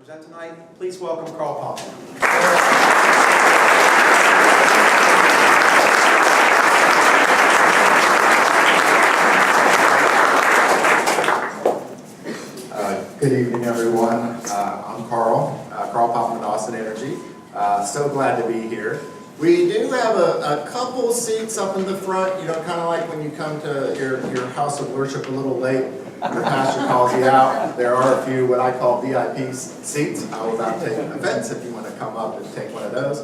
present tonight. Please welcome Karl Popham. Good evening, everyone. I'm Karl Popham with Austin Energy. So glad to be here. We do have a couple seats up in the front, you know, kind of like when you come to your house of worship a little late, your pastor calls you out. There are a few what I call VIP seats. I will not take offense if you want to come up and take one of those.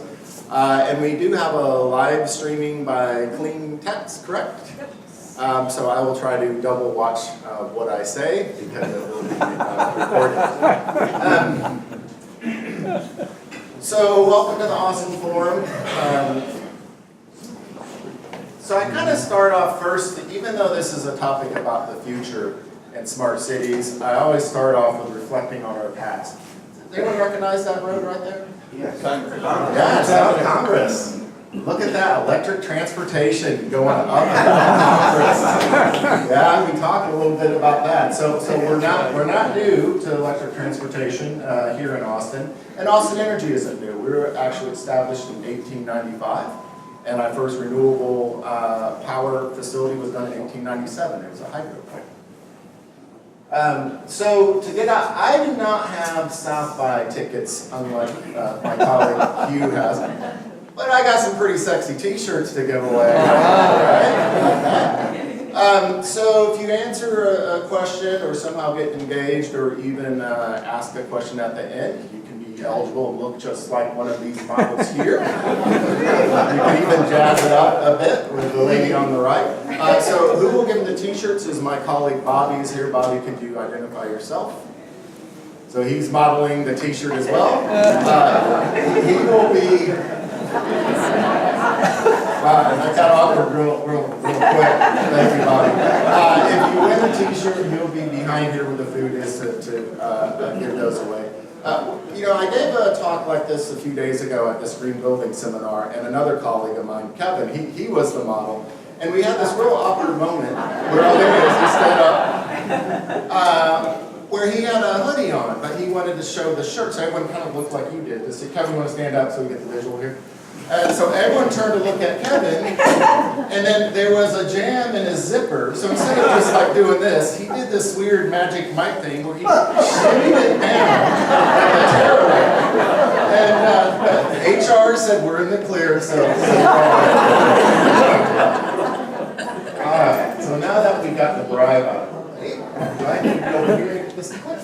And we do have a live streaming by Clean Text, correct? So I will try to double watch what I say because it will be recorded. So welcome to the Austin Forum. So I kind of start off first, even though this is a topic about the future and smart cities, I always start off with reflecting on our past. Does anyone recognize that road right there? Yes. Yeah, it's out of Congress. Look at that, electric transportation going up and down Congress. Yeah, we talked a little bit about that. So we're not new to electric transportation here in Austin. And Austin Energy isn't new. We were actually established in 1895. And our first renewable power facility was done in 1897. It was a hydro plant. So to get out, I do not have South by tickets, unlike my colleague Hugh has. But I got some pretty sexy t-shirts to give away. Right? So if you answer a question or somehow get engaged or even ask a question at the end, you can be eligible and look just like one of these models here. You can even jazz it up a bit with the lady on the right. So who will give the t-shirts is my colleague Bobby is here. Bobby, could you identify yourself? So he's modeling the t-shirt as well. He will be... I got awkward real quick. Thank you, Bobby. If you win a t-shirt, you'll be behind here where the food is to give those away. You know, I gave a talk like this a few days ago at this green building seminar, and another colleague of mine, Kevin, he was the model. And we had this real awkward moment where all there is, he stood up, where he had a hoodie on, but he wanted to show the shirt, so everyone kind of looked like you did. Kevin, you want to stand up so we get the visual here? And so everyone turned to look at Kevin, and then there was a jam in his zipper. So instead of just like doing this, he did this weird magic Mike thing where he shimmied it down like a tearaway. And HR said we're in the clear, so Alright, so now that we got the bribe out of the way, right, over here and get this clip.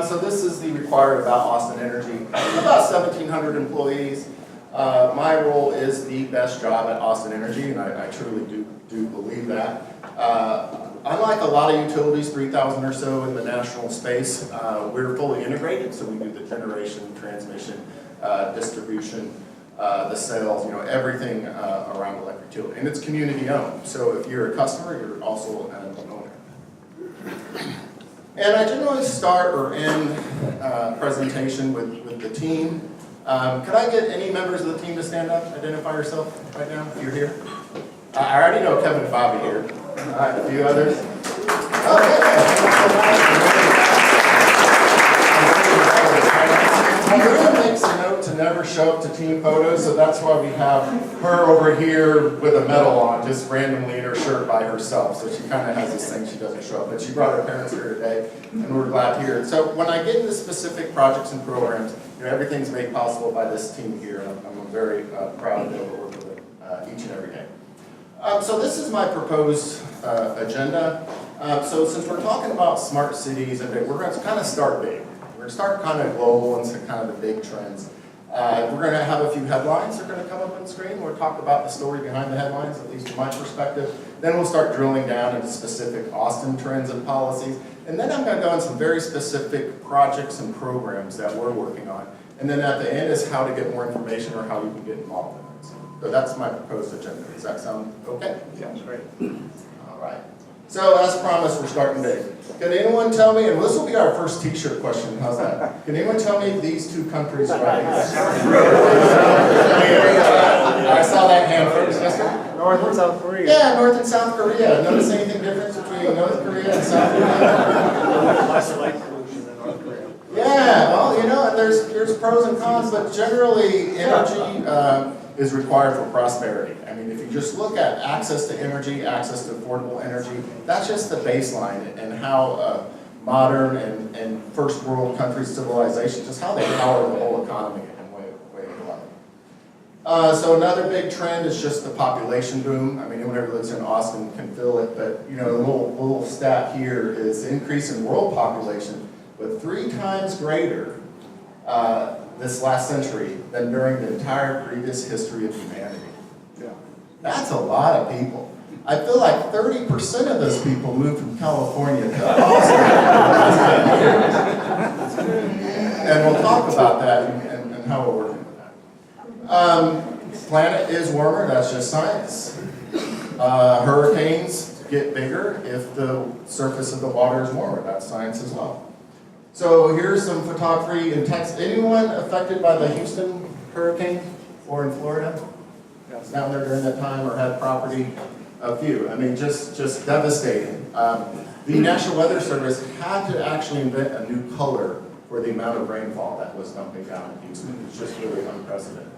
So this is the required about Austin Energy. About 1,700 employees. My role is the best job at Austin Energy, and I truly do believe that. Unlike a lot of utilities, 3,000 or so in the national space, we're fully integrated, so we do the generation, transmission, distribution, the sales, you know, everything around electric utility. And it's community owned, so if you're a customer, you're also an owner. And I generally start or end presentation with the team. Could I get any members of the team to stand up, identify yourself right now, if you're here? I already know Kevin and Bobby here. All right, a few others. Maria makes a note to never show up to team photos, so that's why we have her over here with a medal on, just randomly in her shirt by herself. So she kind of has this thing she doesn't show up. But she brought her parents here today, and we're glad to hear it. So when I get into specific projects and programs, you know, everything's made possible by this team here, and I'm very proud to be able to work with it each and every day. So this is my proposed agenda. So since we're talking about smart cities, and we're going to kind of start big. We're going to start kind of global and some kind of the big trends. We're going to have a few headlines that are going to come up on the screen. We'll talk about the story behind the headlines, at least from my perspective. Then we'll start drilling down into specific Austin trends and policies. And then I'm going to go into some very specific projects and programs that we're working on. And then at the end is how to get more information or how you can get involved in it. So that's my proposed agenda. Does that sound okay? Sounds great. All right. So as promised, we're starting big. Can anyone tell me, and this will be our first t-shirt question, how's that? Can anyone tell me these two countries right here? I saw that hand first, yes sir? North and South Korea. Yeah, North and South Korea. Notice anything different between North Korea and South Korea? Less light pollution than North Korea. Yeah, there's pros and cons, but generally energy is required for prosperity. I mean, if you just look at access to energy, access to affordable energy, that's just the baseline, and how modern and first world country civilizations, just how they power the whole economy and way of life. So another big trend is just the population boom. I mean, anyone who lives in Austin can feel it, but you know, a little stat here is the increase in world population was 3 times greater this last century than during the entire previous history of humanity. Yeah. That's a lot of people. I feel like 30% of those people moved from California to Austin. And we'll talk about that and how we're working with that. Planet is warmer, that's just science. Hurricanes get bigger if the surface of the water is warmer, that's science as well. So here's some photography in Texas. Anyone affected by the Houston hurricane or in Florida? Down there during that time or had property? A few. I mean, just devastating. The National Weather Service had to actually invent a new color for the amount of rainfall that was dumping down in Houston. It's just really unprecedented.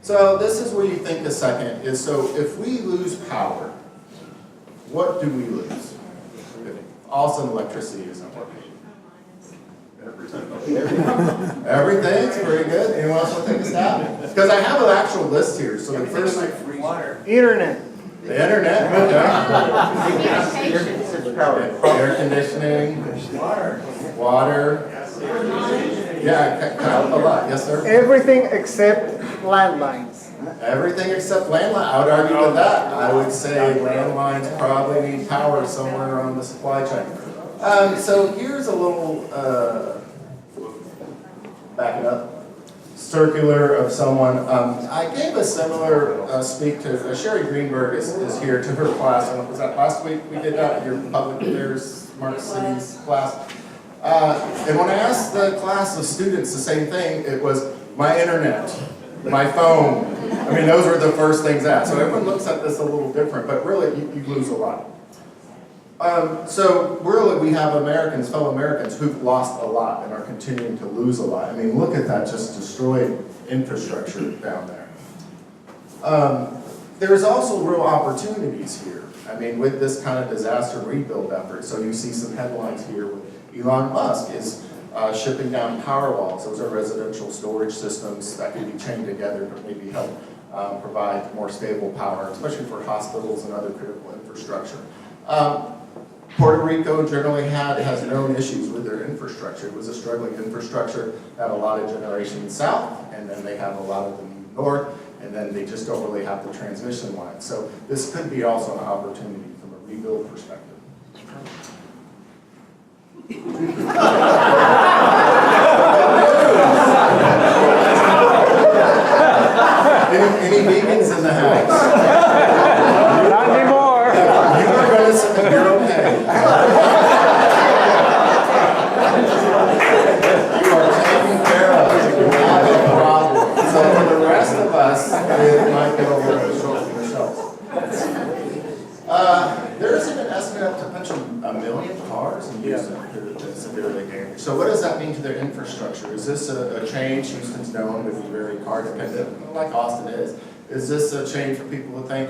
So this is where you think a second is, so if we lose power, what do we lose? If all of a sudden electricity isn't working. Everything's pretty good. Anyone else want to take a stab? Because I have an actual list here. So the first Water. Internet. The internet, air conditioning, water. Yeah, a lot. Yes, sir. Everything except landlines. Everything except landline. I would argue with that. I would say landlines probably need power somewhere on the supply chain. So here's a little, back it up, circular of someone. I gave a similar speak to, Sherry Greenberg is here to her class. And was that last week we did that, your public affairs, smart cities class? And when I asked the class of students the same thing, it was my internet, my phone. I mean, those were the first things asked. So everyone looks at this a little different, but really you lose a lot. So really we have Americans, fellow Americans, who've lost a lot and are continuing to lose a lot. I mean, look at that just destroyed infrastructure down there. There's also real opportunities here. I mean, with this kind of disaster rebuild effort. So you see some headlines here with Elon Musk is shipping down power walls. Those are residential storage systems that can be chained together to maybe help provide more stable power, especially for hospitals and other critical infrastructure. Puerto Rico generally has known issues with their infrastructure. It was a struggling infrastructure, had a lot of generation south, and then they have a lot of them north, and then they just don't really have the transmission line. So this could be also an opportunity from a rebuild perspective. Any vegans in the house? Not anymore. You are going to say you're okay. You are taken care of. Not a problem. So for the rest of us, it might get a little bit short for yourselves. There is an estimate of potential 1 million cars in Houston that are severely damaged. So what does that mean to their infrastructure? Is this a change? Houston's known to be very car dependent, like Austin is. Is this a change for people to think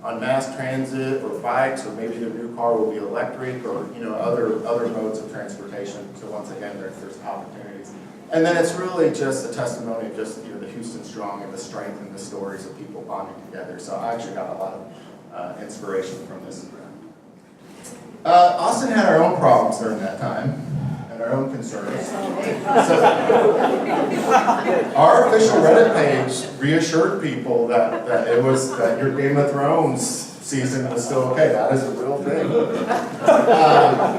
on mass transit or bikes, or maybe their new car will be electric, or other modes of transportation? So once again, there's opportunities. And then it's really just a testimony of just the Houston Strong and the strength and the stories of people bonding together. So I actually got a lot of inspiration from this. Austin had our own problems during that time, and our own concerns. So, our official Reddit page reassured people that your Game of Thrones season was still okay. That is a real thing.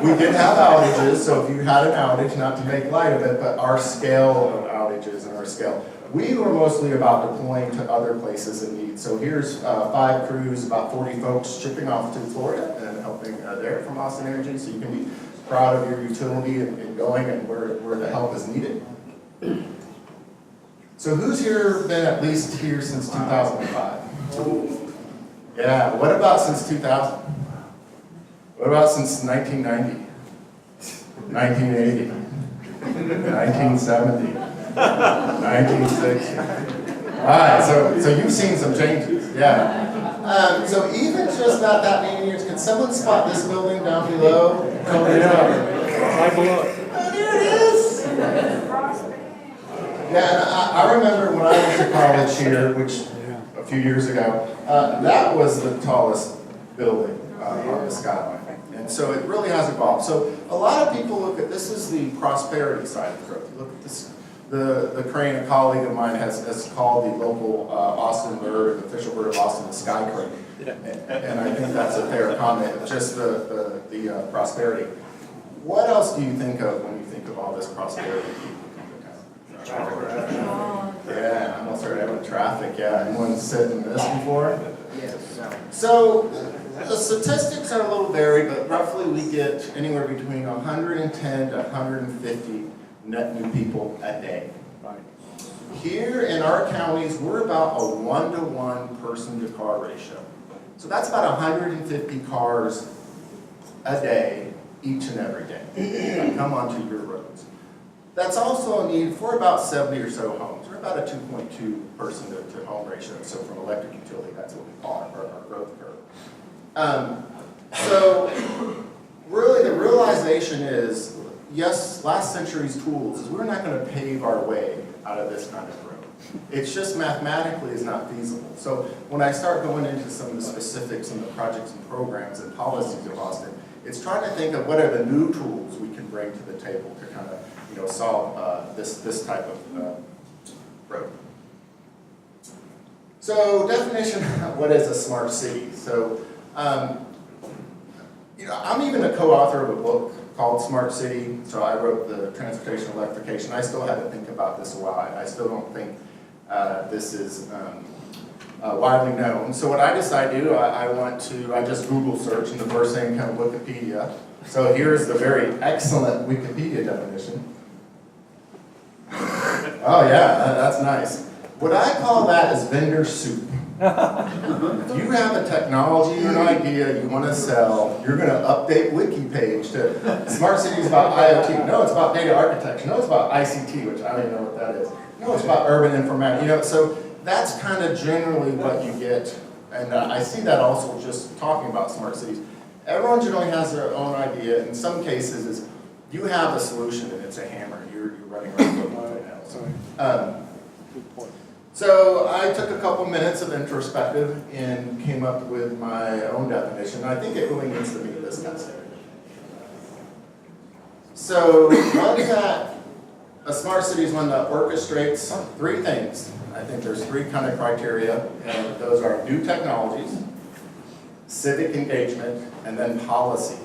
We did have outages, so if you had an outage, not to make light of it, but our scale of outages and our scale. We were mostly about deploying to other places in need. So here's 5 crews, about 40 folks shipping off to Florida and helping there from Austin Energy. So you can be proud of your utility and going and where the help is needed. So who's here been at least here since 2005? Yeah, what about since 2000? What about since 1990? 1980? 1970? 1960. All right, so you've seen some changes, yeah. So even just not that many years, can someone spot this building down below? Right below it. Oh, there it is. Yeah, and I remember when I went to college here, which a few years ago, that was the tallest building on the skyline. And so it really has evolved. So a lot of people look at, this is the prosperity side of growth. You look at this, the crane, a colleague of mine has called the local Austin bird, the official bird of Austin, the sky crane. And I think that's a fair comment, just the prosperity. What else do you think of when you think of all this prosperity? Yeah, I almost heard having traffic, yeah. Anyone sitting in this before? Yes. So, the statistics are a little varied, but roughly we get anywhere between 110 to 150 net new people a day. Here in our counties, we're about a 1-to-1 person-to-car ratio. So that's about 150 cars a day, each and every day, that come onto your roads. That's also a need for about 70 or so homes. We're about a 2.2 person-to-home ratio. So from electric utility, that's what we call our growth curve. So really the realization is, yes, last century's tools is we're not going to pave our way out of this kind of road. It's just mathematically is not feasible. So when I start going into some of the specifics and the projects and programs and policies of Austin, it's trying to think of what are the new tools we can bring to the table to kind of solve this type of road. So definition of what is a smart city. So I'm even a co-author of a book called Smart City. So I wrote the transportation electrification. I still had to think about this a while. I still don't think this is widely known. So what I decided to do, I just Google search, and the first thing comes Wikipedia. So here's the very excellent Wikipedia definition. Oh yeah, that's nice. What I call that is vendor soup. If you have a technology or an idea you want to sell, you're going to update wiki page to Smart City is about IoT. No, it's about data architecture. No, it's about ICT, which I don't even know what that is. No, it's about urban informatics. So that's kind of generally what you get. And I see that also just talking about smart cities. Everyone generally has their own idea. In some cases, is you have a solution and it's a hammer. You're running around looking for it now. So I took a couple minutes of introspective and came up with my own definition. I think it really needs to be discussed. So a smart city is one that orchestrates three things. I think there's three kind of criteria, and those are new technologies, civic engagement, and then policy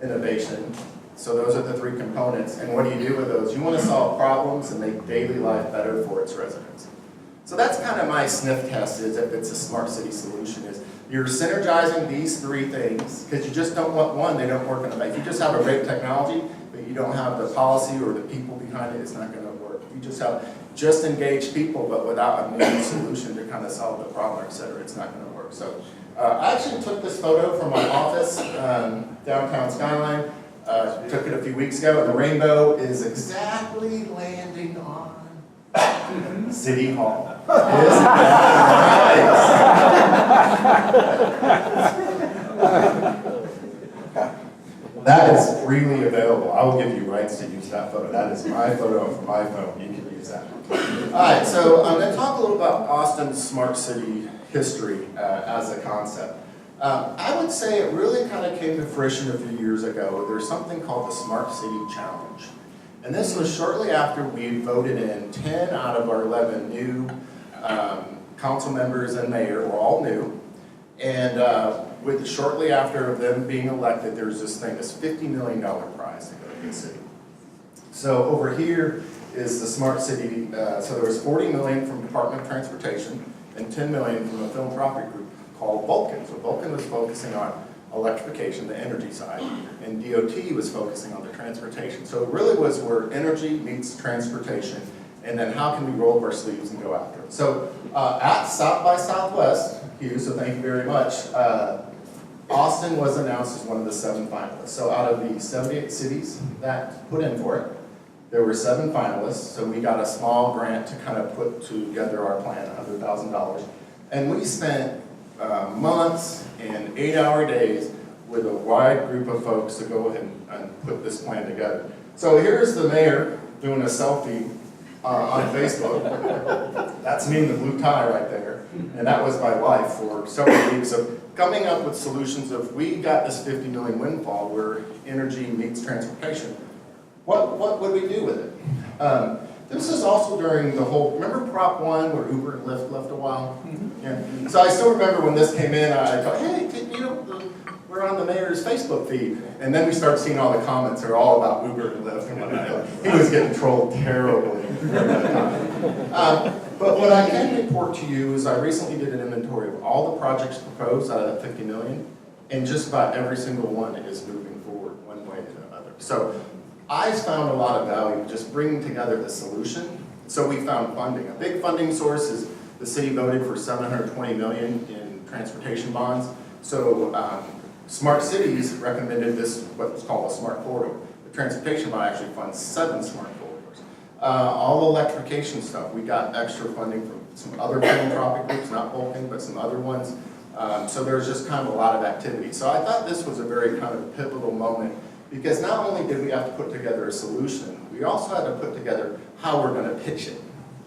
innovation. So those are the three components. And what do you do with those? You want to solve problems and make daily life better for its residents. So that's kind of my sniff test, is if it's a smart city solution, is you're synergizing these three things, because you just don't want one, they don't work in a vacuum. If you just have a great technology, but you don't have the policy or the people behind it, it's not going to work. If you just have engaged people, but without a new solution to kind of solve the problem, et cetera, it's not going to work. So I actually took this photo from my office, downtown Skyline. Took it a few weeks ago, and the rainbow is exactly landing on City Hall. Isn't that nice? That is freely available. I will give you rights to use that photo. That is my photo from my phone. You can use that. All right, so I'm going to talk a little about Austin's smart city history as a concept. I would say it really kind of came to fruition a few years ago. There's something called the Smart City Challenge. And this was shortly after we voted in 10 out of our 11 new council members and mayor were all new. And shortly after them being elected, there's this $50 million prize to go to the city. So over here is the Smart City. So there was $40 million from Department of Transportation and $10 million from a philanthropic group called Vulcan. So Vulcan was focusing on electrification, the energy side, and DOT was focusing on the transportation. So it really was where energy meets transportation, and then how can we roll up our sleeves and go after it. So at South by Southwest, Hugh, so thank you very much, Austin was announced as one of the 7 finalists. So out of the 78 cities that put in for it, There were 7 finalists, so we got a small grant to kind of put together our plan, $100,000. And we spent months and 8-hour days with a wide group of folks to go ahead and put this plan together. So here's the mayor doing a selfie on Facebook. That's me in the blue tie right there. And that was my wife for several weeks of coming up with solutions of, we got this 50 million windfall where energy meets transportation. What would we do with it? This is also during the whole, remember Prop 1 where Uber and Lyft left a while? Yeah. So I still remember when this came in, I thought, hey, we're on the mayor's Facebook feed. And then we start seeing all the comments are all about Uber and Lyft and whatnot. He was getting trolled terribly at that time. But what I can report to you is I recently did an inventory of all the projects proposed out of that 50 million, and just about every single one is moving forward one way or another. So I found a lot of value just bringing together the solution. So we found funding. A big funding source is the city voted for $720 million in transportation bonds. So Smart Cities recommended this, what's called a smart corridor. The transportation bond actually funds 7 smart corridors. All electrification stuff, we got extra funding from some other philanthropic groups, not Vulcan, but some other ones. So there's just kind of a lot of activity. So I thought this was a very kind of pivotal moment, because not only did we have to put together a solution, we also had to put together how we're going to pitch it,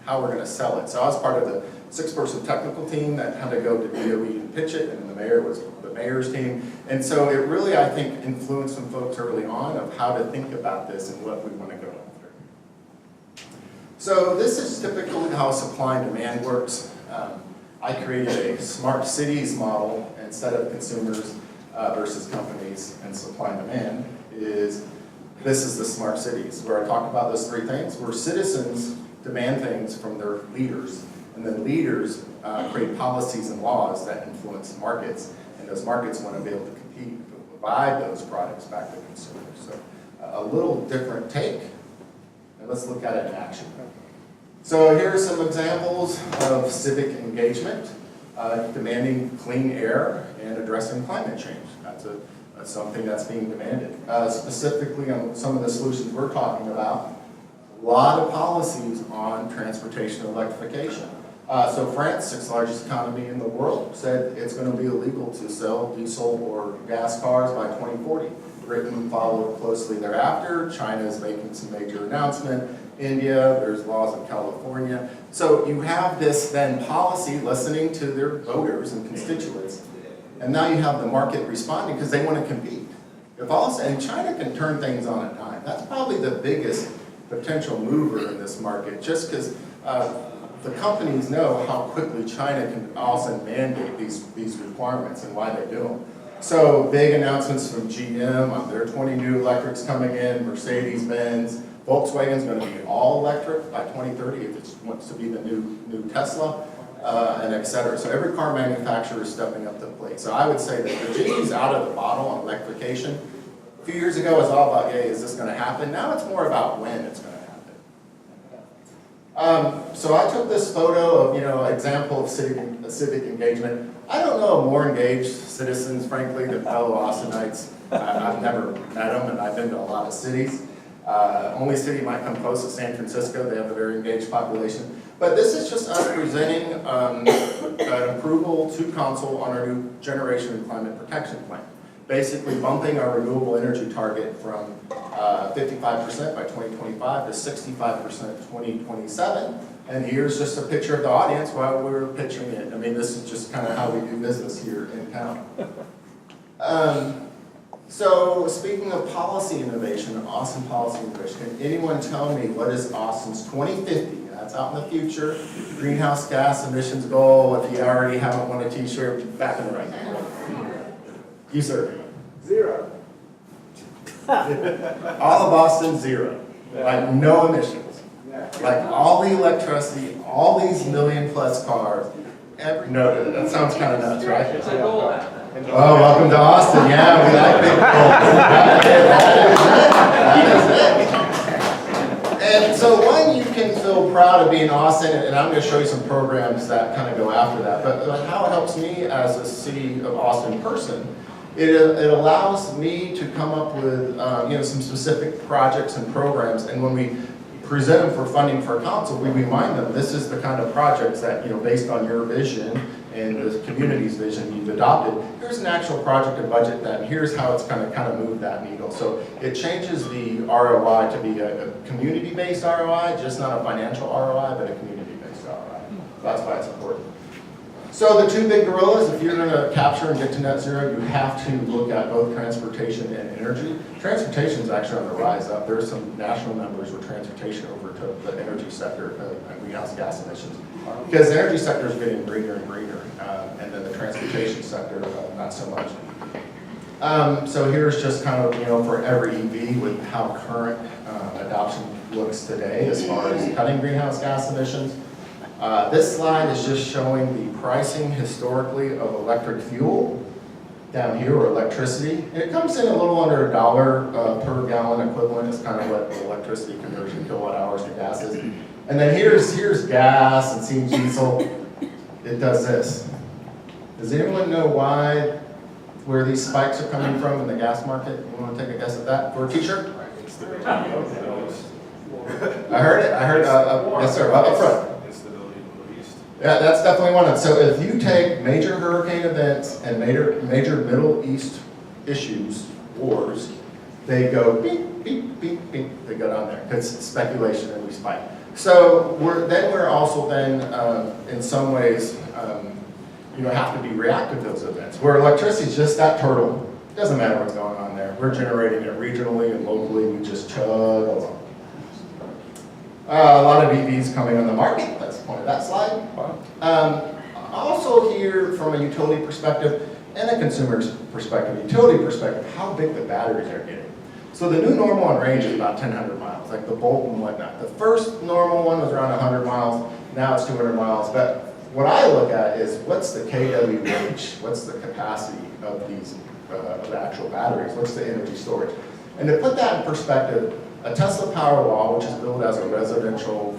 how we're going to sell it. So I was part of the 6-person technical team that had to go to DOE and pitch it, and the mayor was the mayor's team. And so it really, I think, influenced some folks early on of how to think about this and what we want to go after. So this is typically how supply and demand works. I created a smart cities model instead of consumers versus companies and supply and demand. This is the smart cities, where I talk about those 3 things, where citizens demand things from their leaders, and then leaders create policies and laws that influence markets, and those markets want to be able to compete to provide those products back to consumers. So a little different take, and let's look at it in action. So here are some examples of civic engagement, demanding clean air and addressing climate change. That's something that's being demanded. Specifically on some of the solutions we're talking about, a lot of policies on transportation electrification. So France, 6th largest economy in the world, said it's going to be illegal to sell diesel or gas cars by 2040. Britain followed closely thereafter. China is making some major announcement. India, there's laws in California. So you have this then policy listening to their voters and constituents. And now you have the market responding because they want to compete. And China can turn things on a dime. That's probably the biggest potential mover in this market, just because the companies know how quickly China can also mandate these requirements and why they do them. So big announcements from GM, there are 20 new electrics coming in, Mercedes-Benz, Volkswagen's going to be all electric by 2030 if it wants to be the new Tesla. And et cetera. So every car manufacturer is stepping up to the plate. So I would say that the genie's out of the bottle on electrification. A few years ago it was all about, hey, is this going to happen? Now it's more about when it's going to happen. So I took this photo of, example of civic engagement. I don't know more engaged citizens, frankly, than fellow Austinites. I've never met them, and I've been to a lot of cities. Only city might come close to San Francisco. They have a very engaged population. But this is just us presenting an approval to council on our new generation climate protection plan. Basically bumping our renewable energy target from 55% by 2025 to 65% 2027. And here's just a picture of the audience while we're pitching it. I mean, this is just kind of how we do business here in town. So speaking of policy innovation, Austin policy innovation, can anyone tell me what is Austin's 2050? That's out in the future. Greenhouse gas emissions goal, if you already haven't won a t-shirt, back in the right. You, sir. 0. All of Austin, 0. Like no emissions. Like all the electricity, all these million-plus cars. No, that sounds kind of nuts, right? It's a goal. Oh, welcome to Austin. Yeah, we like big goals. And so one, you can feel proud of being Austin, and I'm going to show you some programs that kind of go after that. But how it helps me as a City of Austin person, it allows me to come up with some specific projects and programs. And when we present them for funding for council, we remind them this is the kind of projects that, based on your vision and the community's vision you've adopted, here's an actual project and budget that, and here's how it's going to kind of move that needle. So it changes the ROI to be a community-based ROI, just not a financial ROI, but a community-based ROI. That's why it's important. So the two big gorillas, if you're going to capture and get to net zero, you have to look at both transportation and energy. Transportation is actually on the rise up. There's some national numbers with transportation over to the energy sector and greenhouse gas emissions. Because the energy sector is getting greener and greener, and then the transportation sector, not so much. So here's just kind of, for every EV with how current adoption looks today as far as cutting greenhouse gas emissions. This slide is just showing the pricing historically of electric fuel down here, or electricity. And it comes in a little under $1 per gallon equivalent. Is kind of what the electricity conversion kilowatt hours to gas is. And then here's gas and CNG diesel. It does this. Does anyone know where these spikes are coming from in the gas market? You want to take a guess at that for a teacher? I heard it. Yes, sir. Up front. Yeah, that's definitely one of them. So if you take major hurricane events and major Middle East issues, wars, they go beep, beep, beep, beep. They go down there because it's speculation and we spike. So we're also in some ways, have to be reactive to those events. Where electricity is just that turtle. It doesn't matter what's going on there. We're generating it regionally and locally. We just chug along. A lot of EVs coming on the market. That's the point of that slide. Also here, from a utility perspective and a consumer's perspective, utility perspective, how big the batteries are getting. So the new normal on range is about 1,000 miles, like the Bolt and whatnot. The first normal one was around 100 miles. Now it's 200 miles. But what I look at is what's the kWh, what's the capacity of these of the actual batteries, what's the energy storage. And to put that in perspective, a Tesla Powerwall, which is built as a residential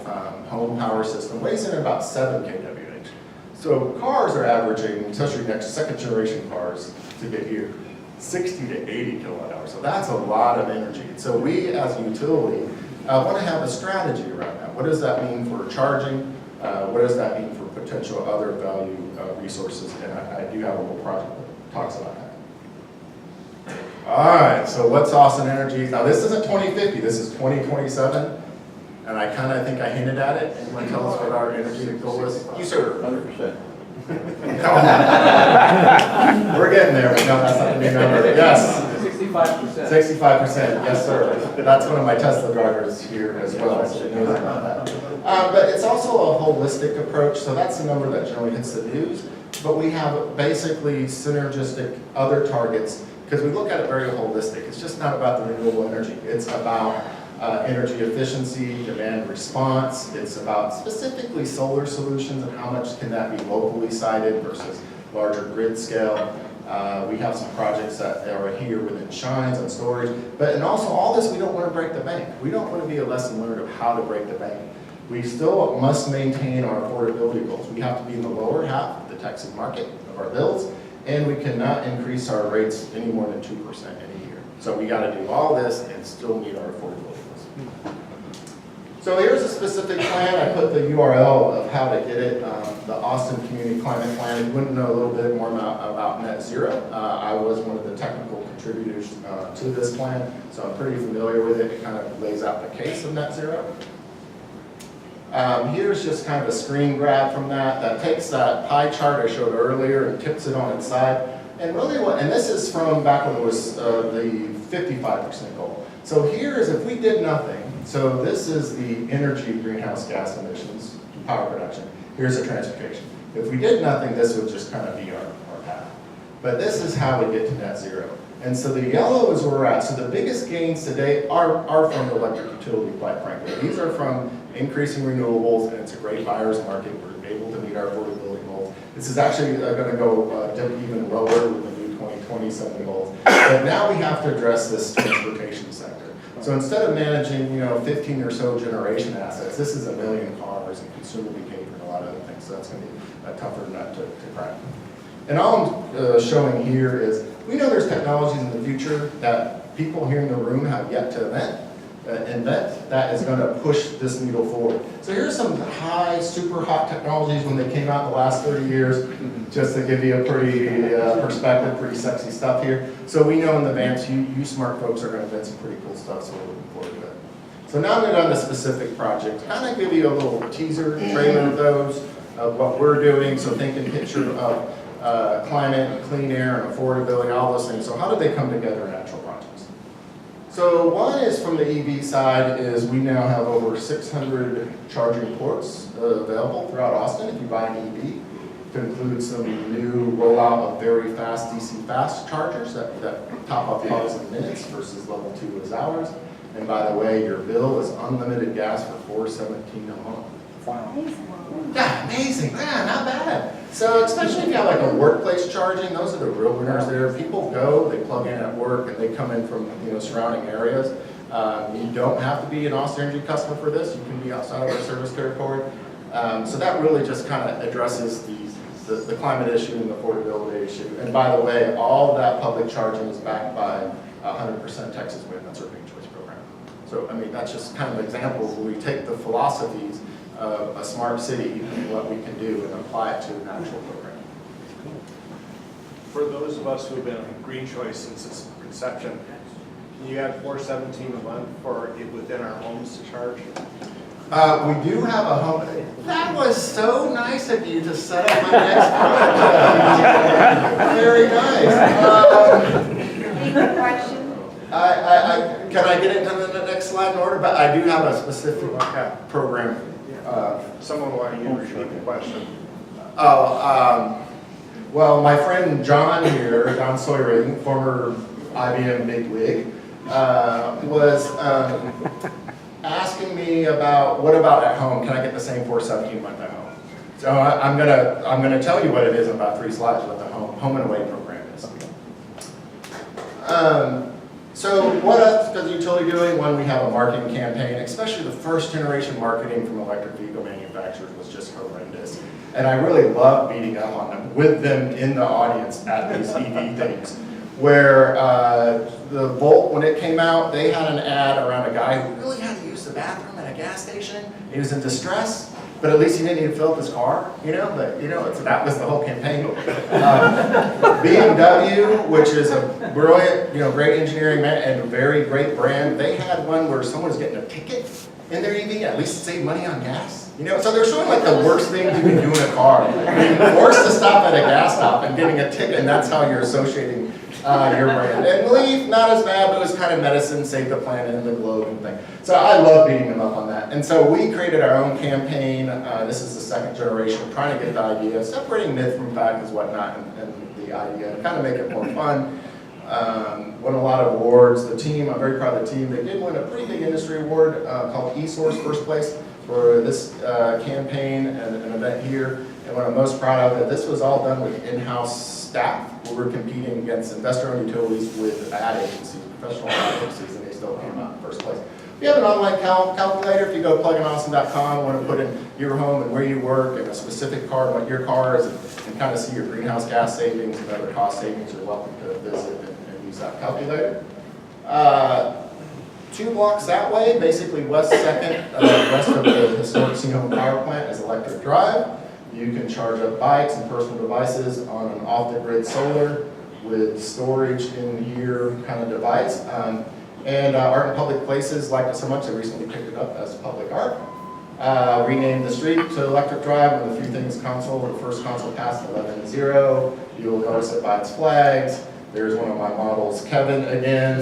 home power system, weighs in about 7 kWh. So cars are averaging, especially next second generation cars to get here, 60 to 80 kilowatt hours. So that's a lot of energy. So we as a utility want to have a strategy around that. What does that mean for charging? What does that mean for potential other value resources? And I do have a whole project that talks about that. All right, so what's Austin Energy? Now this isn't 2050, this is 2027. And I kind of think I hinted at it. Anyone tell us what our energy goal is? You, sir. 100%. We're getting there, but no, that's not the new number. Yes. 65%. 65%, yes, sir. That's one of my Tesla drivers here as well, so he knows about that. But it's also a holistic approach, so that's the number that generally hits the news. But we have basically synergistic other targets, because we look at it very holistic. It's just not about the renewable energy. It's about energy efficiency, demand response. It's about specifically solar solutions and how much can that be locally sited versus larger grid scale. We have some projects that are here within Shines on storage. And also all this, we don't want to break the bank. We don't want to be a lesson learned of how to break the bank. We still must maintain our affordability goals. We have to be in the lower half of the Texas market of our bills, and we cannot increase our rates any more than 2% in a year. So we got to do all this and still meet our affordability goals. So here's a specific plan. I put the URL of how to get it. The Austin Community Climate Plan. If you want to know a little bit more about net zero, I was one of the technical contributors to this plan, so I'm pretty familiar with it. It kind of lays out the case of net zero. Here's just kind of a screen grab from that. That takes that pie chart I showed earlier and tips it on its side. And really and this is from back when it was the 55% goal. So here's if we did nothing. So this is the energy greenhouse gas emissions, power production. Here's the transportation. If we did nothing, this would just kind of be our path. But this is how we get to net zero. And so the yellow is where we're at. So the biggest gains today are from the electric utility, quite frankly. These are from increasing renewables, and it's a great buyer's market. We're able to meet our affordability goals. This is actually going to go even lower with the new 2027 goals. But now we have to address this transportation sector. So instead of managing, 15 or so generation assets, this is 1 million cars and consumer behavior and a lot of other things. So that's going to be a tougher nut to crack. And all I'm showing here is we know there's technologies in the future that people here in the room have yet to invent. invent that is going to push this needle forward. So here's some high, super hot technologies when they came out in the last 30 years, just to give you a pretty perspective, pretty sexy stuff here. So we know in advance you smart folks are going to invent some pretty cool stuff, so we're looking forward to it. So now I'm going to go on the specific project, kind of give you a little teaser, trailer of those, of what we're doing, so think and picture of climate, clean air, and affordability, all those things. So how do they come together in actual projects? So one is from the EV side is we now have over 600 charging ports available throughout Austin if you buy an EV, to include some new rollout of very fast DC fast chargers that top up cars in minutes versus level 2 is hours. And by the way, your bill is unlimited gas for $4.17 a month. Wow. Yeah, amazing, yeah, not bad. So especially if you have like a workplace charging, those are the real winners there. People go, they plug in at work, and they come in from surrounding areas. You don't have to be an Austin Energy customer for this. You can be outside of our service territory. So that really just kind of addresses the climate issue and the affordability issue. And by the way, all of that public charging is backed by 100% Texas wind. That's our Big Choice program. So I mean, that's just kind of examples where we take the philosophies of a smart city and what we can do and apply it to an actual program. For those of us who have been on Green Choice since its conception, can you add $4.17 a month for it within our homes to charge? We do have a home. That was so nice of you to set up my next project. Very nice. Any good question? Can I get into the next slide in order? But I do have a specific program. Someone want you to repeat the question. Well, my friend John here, John Sawyering, former IBM bigwig, was asking me about what about at home? Can I get the same 417 month at home? So I'm gonna tell you what it is in about 3 slides. What the home and away program is. So what else does the utility doing? One, we have a marketing campaign, especially the first generation marketing from electric vehicle manufacturers was just horrendous. And I really love beating up on them, with them in the audience at these EV things. Where the Volt, when it came out, they had an ad around a guy who really had to use the bathroom at a gas station. He was in distress, but at least he didn't need to fill up his car, but that was the whole campaign. BMW, which is a brilliant, great engineering man and a very great brand, they had one where someone was getting a ticket in their EV, at least to save money on gas. So they're showing like the worst thing you can do in a car. Being forced to stop at a gas stop and getting a ticket, and that's how you're associating your brand. And Leaf, not as bad, but it was kind of medicine, save the planet and the globe and thing. So I love beating them up on that. And so we created our own campaign. This is the second generation, trying to get the idea, separating myth from fact is whatnot, and the idea, and kind of make it more fun. Won a lot of awards. The team, I'm very proud of the team. They did win a pretty big industry award called eSource first place for this campaign and an event here. And what I'm most proud of, that this was all done with in-house staff. We were competing against investor-owned utilities with ad agencies, professional ad agencies, and they still came out in first place. We have an online calculator. If you go pluginAustin.com, want to put in your home and where you work and a specific car and what your car is, and kind of see your greenhouse gas savings and other cost savings, you're welcome to visit and use that calculator. 2 blocks that way, basically west 2nd, west of the historic Seahome Power Plant is Electric Drive. You can charge up bikes and personal devices on an off-the-grid solar with storage in here kind of device. And Art in Public Places liked it so much they recently picked it up as public art. Renamed the street to Electric Drive with a few things console. The first console passed 11-0. You'll notice it by its flags. There's one of my models, Kevin, again,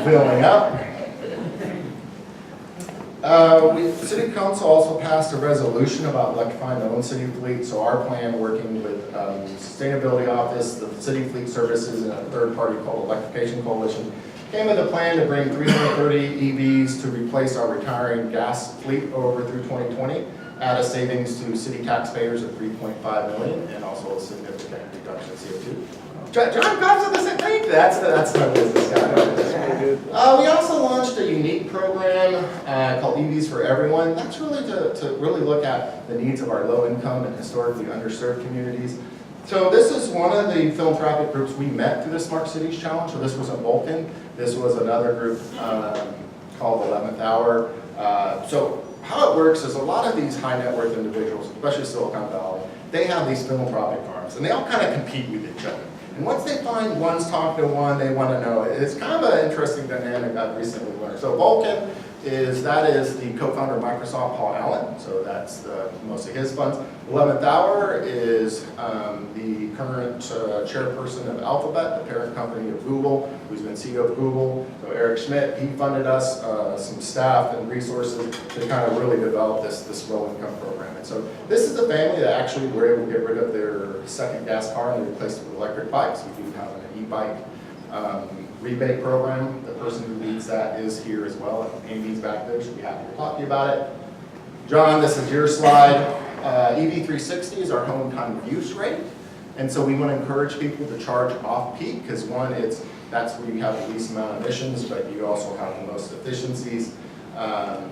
filling up. City Council also passed a resolution about electrifying the own city fleet. So our plan, working with Sustainability Office, the City Fleet Services, and a third party called Electrification Coalition, came with a plan to bring 330 EVs to replace our retiring gas fleet over through 2020, add a savings to city taxpayers of $3.5 million, and also a significant reduction in CO2. John comes with the same thing. That's my business guy. We also launched a unique program called EVs for Everyone. That's really to really look at the needs of our low-income and historically underserved communities. So this is one of the philanthropic groups we met through the Smart Cities Challenge. So this was in Vulcan. This was another group called 11th Hour. So how it works is a lot of these high net worth individuals, especially Silicon Valley, they have these philanthropic arms, and they all kind of compete with each other. And once they find one's talking to one, they want to know. It's kind of an interesting dynamic I've recently learned. So Vulcan that is the co-founder of Microsoft, Paul Allen, so that's most of his funds. 11th Hour is the current chairperson of Alphabet, the parent company of Google, who's been CEO of Google. So Eric Schmidt, he funded us some staff and resources to kind of really develop this low-income program. And so this is the family that actually were able to get rid of their second gas car and they replaced it with electric bikes. We do have an e-bike rebate program. The person who leads that is here as well. Amy's back there. She'll be happy to talk to you about it. John, this is your slide. EV360 is our home time of use rate. And so we want to encourage people to charge off peak because one, that's where you have the least amount of emissions, but you also have the most efficiencies.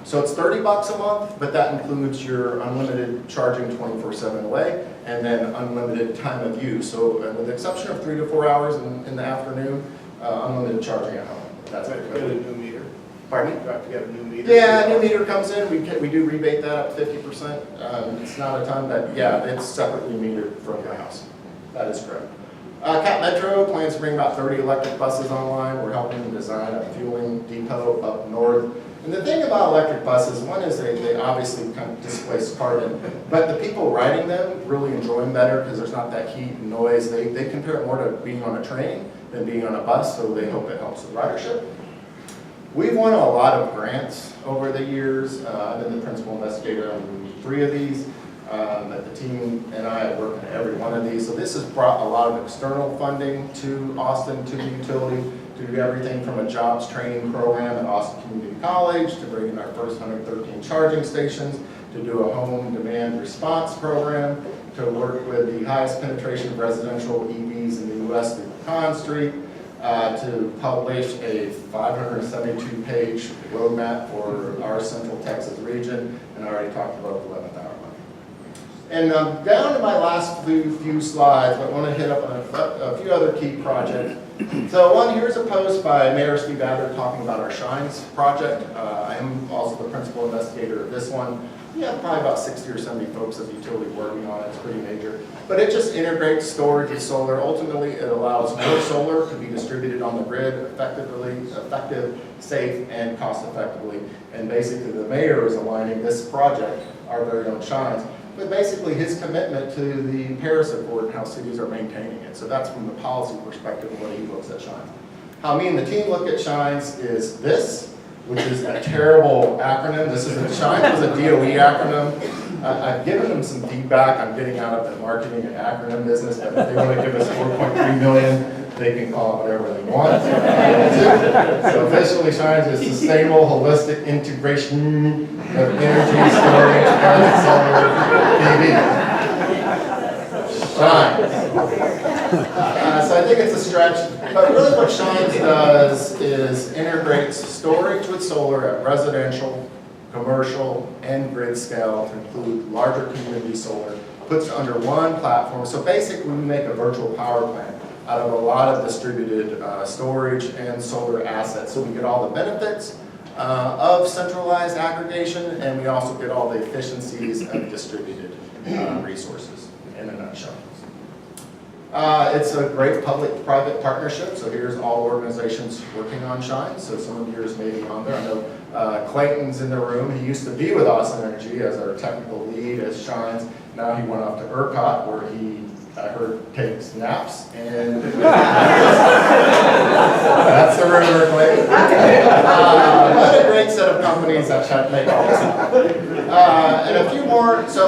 So it's $30 a month, but that includes your unlimited charging 24/7 away and then unlimited time of use. So with the exception of 3 to 4 hours in the afternoon, unlimited charging at home. That's Do I have to get a new meter? Pardon me? Do I have to get a new meter? Yeah, a new meter comes in, we do rebate that up to 50%. It's not a ton, but yeah, it's separately metered from your house. That is correct. Cap Metro plans to bring about 30 electric buses online. We're helping them design a fueling depot up north. And the thing about electric buses, one is they obviously kind of displace carbon, but the people riding them really enjoy them better because there's not that heat and noise. They compare it more to being on a train than being on a bus, so they hope it helps with ridership. We've won a lot of grants over the years. I've been the principal investigator on 3 of these. That the team and I have worked on every one of these. So this has brought a lot of external funding to Austin, to the utility, to do everything from a jobs training program at Austin Community College, to bring in our first 113 charging stations, to do a home demand response program, to work with the highest penetration of residential EVs in the U.S. through Pecan Street, to publish a 572-page roadmap for our Central Texas region, and I already talked about the 11th hour. And down to my last few slides, I want to hit up on a few other key projects. So here's a post by Mayor Steve Adler talking about our Shines project. I am also the principal investigator of this one. We have probably about 60 or 70 folks at the utility working on it. It's pretty major. But it just integrates storage with solar. Ultimately, it allows more solar to be distributed on the grid effective, safe, and cost effectively. And basically, the mayor is aligning this project, our very own Shines, but basically his commitment to the Paris Accord and how cities are maintaining it. So that's from the policy perspective of what he looks at Shines. How me and the team look at Shines is this, which is a terrible acronym. Shines was a DOE acronym. I've given them some feedback. I'm getting out of the marketing and acronym business, but if they want to give us $4.3 million, they can call it whatever they want. So officially Shines is Sustainable Holistic Integration of Energy Storage and Solar PV. Shines. So I think it's a stretch, but really what Shines does is integrates storage with solar at residential, commercial, and grid scale to include larger community solar, puts it under one platform. So basically we make a virtual power plant out of a lot of distributed storage and solar assets. So we get all the benefits of centralized aggregation, and we also get all the efficiencies of distributed resources in a nutshell. It's a great public-private partnership, so here's all organizations working on Shines, so some of yours may be on there. I know Clayton's in the room. He used to be with Austin Energy as our technical lead as Shines. Now he went off to ERCOT, where he, I heard, takes naps, and that's the rumor, Clayton. What a great set of companies that make all this happen. And a few more, so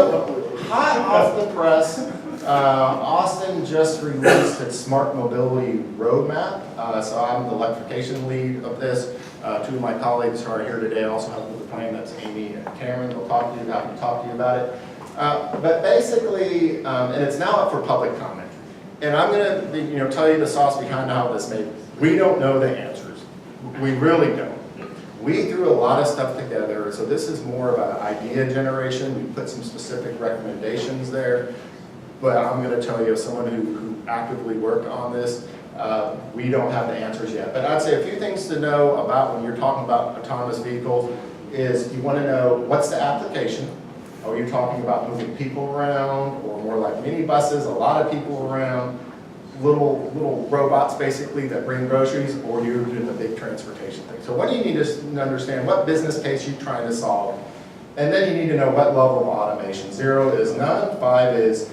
hot off the press, Austin just released its Smart Mobility Roadmap. So I'm the electrification lead of this. 2 of my colleagues who are here today also help with the plan. That's Amy and Cameron. They'll happy to talk to you about it. But basically, and it's now up for public comment. And I'm going to tell you the sauce behind how this made. We don't know the answers. We really don't. We threw a lot of stuff together, so this is more of an idea generation. We put some specific recommendations there. But I'm going to tell you, as someone who actively worked on this, We don't have the answers yet. But I'd say a few things to know about when you're talking about autonomous vehicles is you want to know what's the application. Are you talking about moving people around, or more like minibuses, a lot of people around, little robots basically that bring groceries, or you're doing the big transportation thing? So what do you need to understand? What business case you're trying to solve? And then you need to know what level of automation. 0 is none, 5 is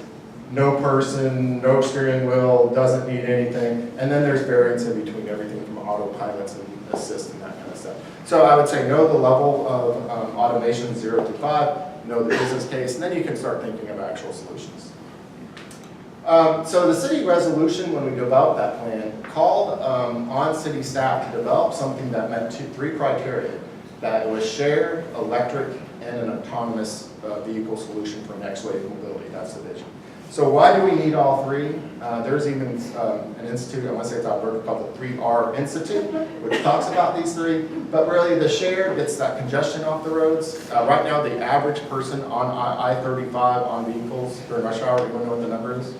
no person, no steering wheel, doesn't need anything. And then there's variance in between everything from autopilots and assist and that kind of stuff. So I would say know the level of automation 0 to 5, know the business case, and then you can start thinking of actual solutions. So the city resolution, when we developed that plan, called on city staff to develop something that met 3 criteria. That it was shared, electric, and an autonomous vehicle solution for next wave mobility. That's the vision. So why do we need all 3? There's even an institute, I want to say it's Alberta, called the 3R Institute, which talks about these 3. But really the shared gets that congestion off the roads. Right now the average person on I-35 on vehicles during rush hour, do you want to know what the number is?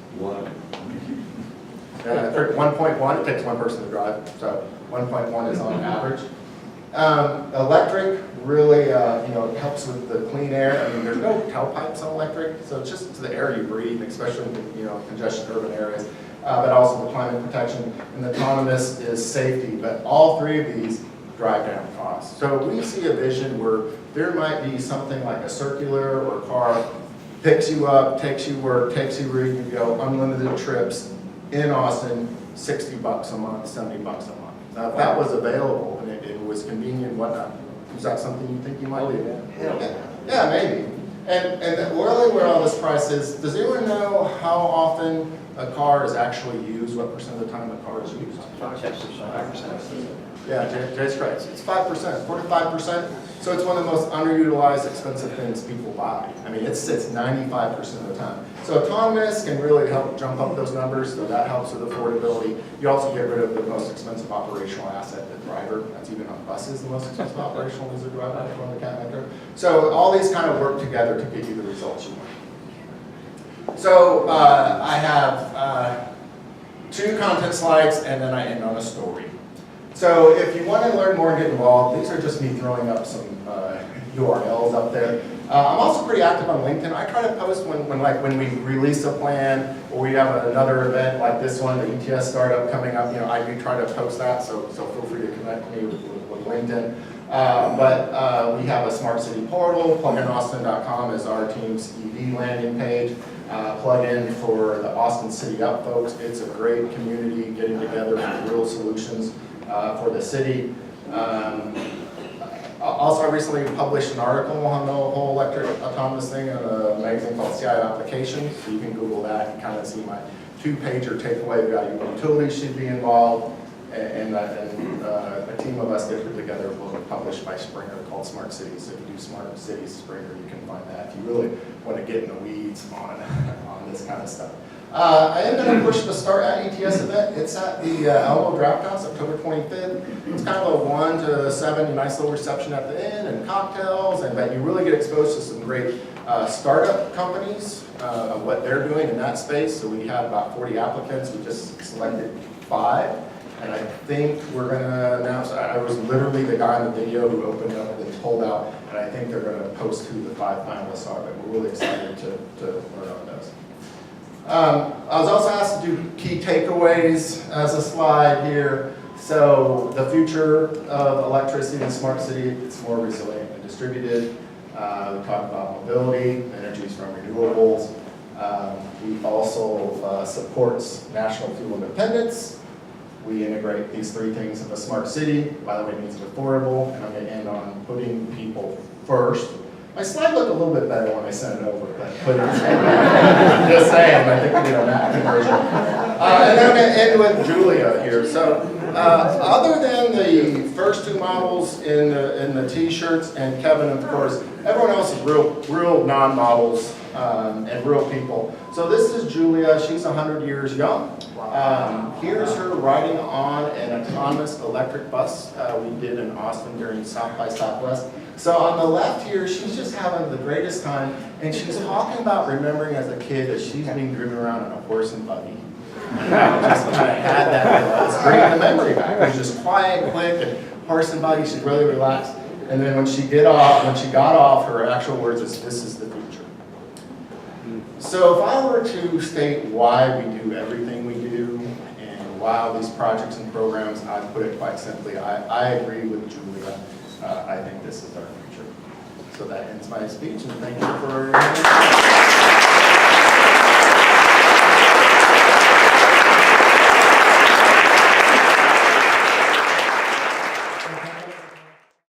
1.1, it takes 1 person to drive, so 1.1 is on average. Electric really, it helps with the clean air. I mean, there's no tailpipes on electric, so it's just the air you breathe, especially in, congested urban areas. But also the climate protection, and the autonomous is safety. But all 3 of these drive down costs. So we see a vision where there might be something like a circular or car picks you up, takes you work, takes you where you go, unlimited trips in Austin, $60 a month, $70 a month. Now, if that was available and it was convenient and whatnot, is that something you think you might do? Yeah, maybe. And really where all this price is, does anyone know how often a car is actually used? What % of the time a car is used? 5%. Yeah, Jay's right. It's 5%, 45%. So it's one of the most underutilized, expensive things people buy. I mean, it sits 95% of the time. So autonomous can really help jump up those numbers, so that helps with affordability. You also get rid of the most expensive operational asset, the driver. That's even on buses, the most expensive operational is the driver from the cat metro. So all these kind of work together to get you the results you want. So I have 2 content slides, and then I end on a story. So if you want to learn more and get involved, these are just me throwing up some URLs up there. I'm also pretty active on LinkedIn. I try to post when we release a plan, or we have another event like this one, the ETS startup coming up. I do try to post that, so feel free to connect me with LinkedIn. But we have a smart city portal. Pluginaustin.com is our team's EV landing page. Plug in for the Austin City Up folks. It's a great community getting together for real solutions for the city. Also, I recently published an article on the whole electric autonomous thing in a magazine called CI Applications. So you can Google that and kind of see my 2-pager takeaway value. Utilities should be involved, and a team of us get put together a book published by Springer called Smart Cities. So if you do Smart Cities Springer, you can find that if you really want to get in the weeds on this kind of stuff. I am going to push the Start at ETS event. It's at the Elmo Draft House, October 25th. It's kind of a 1 to 7, nice little reception at the end and cocktails, but you really get exposed to some great startup companies of what they're doing in that space. So we had about 40 applicants. We just selected 5. And I think we're going to announce, I was literally the guy in the video who opened up and pulled out, and I think they're going to post who the 5 finalists are, but we're really excited to learn on those. I was also asked to do key takeaways as a slide here. So the future of electricity in smart city, it's more resilient and distributed. We talked about mobility, energies from renewables. We also supports national fuel independence. We integrate these 3 things in a smart city. By the way, it means it's affordable, and I'm going to end on putting people first. My slide looked a little bit better when I sent it over, but just saying, I think we did a Mac conversion. And then I'm going to end with Julia here. So other than the first 2 models in the T-shirts and Kevin, of course, everyone else is real non-models and real people. So this is Julia. She's 100 years young. Here's her riding on an autonomous electric bus we did in Austin during South by Southwest. So on the left here, she's just having the greatest time, and she's talking about remembering as a kid that she's being driven around in a horse and buggy. Just kind of had that, let's bring the memory back. It was just quiet, quick, and parsing body, she's really relaxed. And then when she got off, her actual words is, "This is the future." So if I were to state why we do everything we do, and why these projects and programs, I'd put it quite simply, I agree with Julia. I think this is our future. So that ends my speech, and thank you for